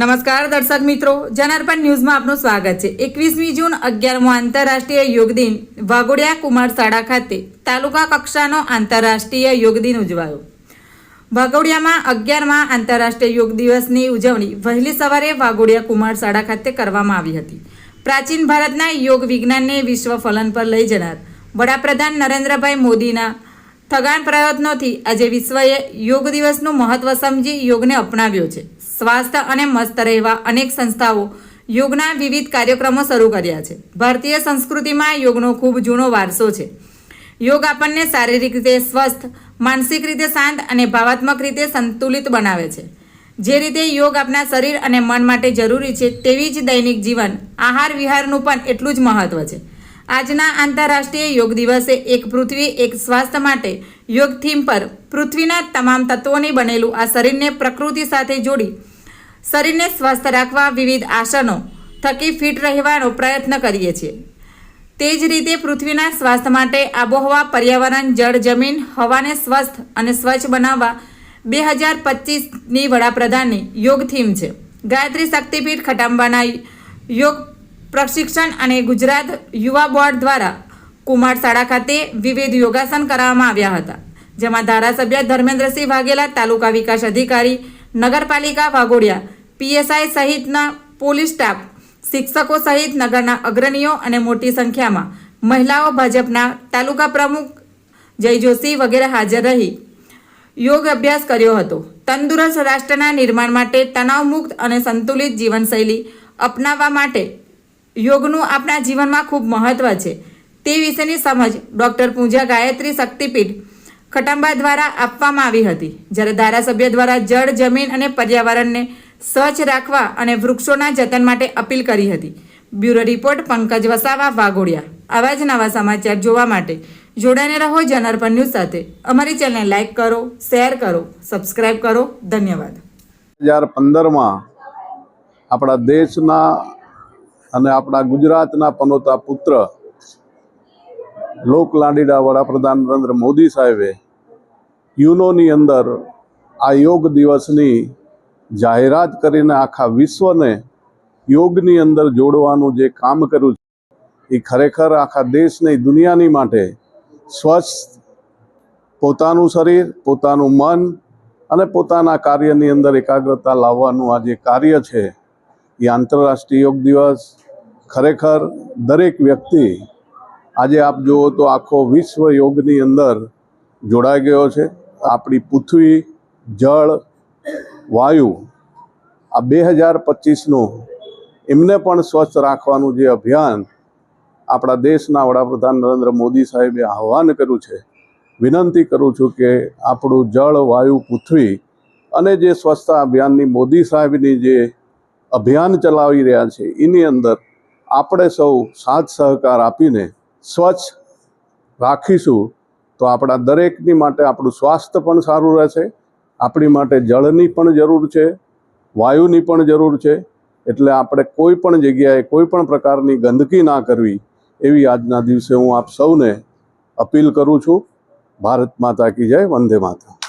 નમસ્કાર દર્શક મિત્રો, જનાર્પણ ન્યૂઝમાં આપનું સ્વાગત છે। 21મી જૂન 11મો આંતરરાષ્ટ્રીય યોગ દિન વાઘોડિયા કુમાર શાળા ખાતે તાલુકા કક્ષાનો આંતરરાષ્ટ્રીય યોગ દિન ઉજવાયો। વાઘોડિયામાં 11મા આંતરરાષ્ટ્રીય યોગ દિવસની ઉજવણી વહેલી સવારે વાઘોડિયા કુમાર શાળા ખાતે કરવામાં આવી હતી। પ્રાચીન ભારતના યોગ વિજ્ઞાનને વિશ્વ ફલન પર લઈ જનાર વડાપ્રધાન નરેન્દ્રભાઈ મોદીના થગાન પ્રયત્નોથી આજે વિશ્વએ યોગ દિવસનું મહત્વ સમજી યોગને અપનાવ્યો છે। સ્વાસ્થ્ય અને મસ્ત રહેવા અનેક સંસ્થાઓ યોગના વિવિધ કાર્યક્રમો શરૂ કર્યા છે। ભારતીય સંસ્કૃતિમાં યોગનો ખૂબ જૂનો વારસો છે। યોગ આપણને શારીરિક રીતે સ્વસ્થ, માનસિક રીતે શાંત અને ભાવાત્મક રીતે સંતુલિત બનાવે છે। જે રીતે યોગ આપણા શરીર અને મન માટે જરૂરી છે, તેવી જ દૈનિક જીવન આહાર વિહારનું પણ એટલું જ મહત્વ છે। આજના આંતરરાષ્ટ્રીય યોગ દિવસે એક પૃથ્વી એક સ્વાસ્થ્ય માટે યોગ થીમ પર પૃથ્વીના તમામ તત્વોની બનેલું આ શરીરને પ્રકૃતિ સાથે જોડી શરીરને સ્વસ્થ રાખવા વિવિધ આસનો થકી ફિટ રહેવાનો પ્રયત્ન કરીએ છીએ। તે જ રીતે પૃથ્વીના સ્વાસ્થ્ય માટે આબોહવા, પર્યાવરણ, જળ, જમીન, હવાને સ્વસ્થ અને સ્વચ્છ બનાવવા 2025ની વડાપ્રધાનની યોગ થીમ છે। ગાયત્રી શક્તિપીઠ ખટાંબાના યોગ પ્રશિક્ષણ અને ગુજરાત યુવા બોર્ડ દ્વારા કુમાર શાળા ખાતે વિવિધ યોગાસન કરવામાં આવ્યા હતા, જેમાં ધારાસભ્ય ધર્મેન્દ્રસિંહ વાઘેલા, તાલુકા વિકાસ અધિકારી, નગરપાલિકા વાઘોડિયા, પીએસઆઈ સહિતના પોલીસ સ્ટાફ, શિક્ષકો સહિત નગરના અગ્રણીઓ અને મોટી સંખ્યામાં મહિલાઓ, ભાજપના તાલુકા પ્રમુખ જય જોશી વગેરે હાજર રહી યોગ અભ્યાસ કર્યો હતો। તંદુરસ્ત રાષ્ટ્રના નિર્માણ માટે તણાવમુક્ત અને સંતુલિત જીવનશૈલી અપનાવવા માટે યોગનું આપણા જીવનમાં ખૂબ મહત્વ છે, તે વિશેની સમજ ડૉક્ટર પૂજા ગાયત્રી શક્તિપીઠ ખટાંબા દ્વારા આપવામાં આવી હતી। જ્યારે ધારાસભ્ય દ્વારા જળ, જમીન અને પર્યાવરણને સ્વચ્છ રાખવા અને વૃક્ષોના જતન માટે અપીલ કરી હતી। Bureau report Pankaj Vasava, Waghodia. આવા જ નવા સમાચાર જોવા માટે જોડાઈને રહો જનાર્પણ ન્યૂઝ સાથે। અમારી ચેનલને લાઇક કરો, શેર કરો, સબસ્ક્રાઇબ કરો। ધન્યવાદ। 2015માં આપણા દેશના અને આપણા ગુજરાતના પનોતા પુત્ર લોકલાડીલા વડાપ્રધાન નરેન્દ્ર મોદી સાહેબે યુનોની અંદર આ યોગ દિવસની જાહેરાત કરીને આખા વિશ્વને યોગની અંદર જોડવાનું જે કામ કર્યું છે, એ ખરેખર આખા દેશની, દુનિયાની માટે સ્વસ્થ પોતાનું શરીર, પોતાનું મન અને પોતાના કાર્યની અંદર એકાગ્રતા લાવવાનું આ જે કાર્ય છે, એ આંતરરાષ્ટ્રીય યોગ દિવસ ખરેખર દરેક વ્યક્તિ આજે આપ જુઓ તો આખો વિશ્વ યોગની અંદર જોડાઈ ગયો છે। આપણી પૃથ્વી, જળ, વાયુ આ 2025નું એમને પણ સ્વસ્થ રાખવાનું જે અભિયાન આપણા દેશના વડાપ્રધાન નરેન્દ્ર મોદી સાહેબે આહ્વાન કર્યું છે, વિનંતી કરું છું કે આપણું જળ, વાયુ, પૃથ્વી અને જે સ્વચ્છતા અભિયાનની મોદી સાહેબની જે અભિયાન ચલાવી રહ્યા છે, એની અંદર આપણે સૌ સાથ સહકાર આપીને સ્વચ્છ રાખીશું તો આપણા દરેકની માટે આપણું સ્વાસ્થ્ય પણ સારું રહેશે। આપણી માટે જળની પણ જરૂર છે, વાયુની પણ જરૂર છે, એટલે આપણે કોઈ પણ જગ્યાએ કોઈ પણ પ્રકારની ગંદકી ના કરવી એવી આજના દિવસે હું આપ સૌને અપીલ કરું છું। ભારત માતા કી જય, વંદે માતરમ।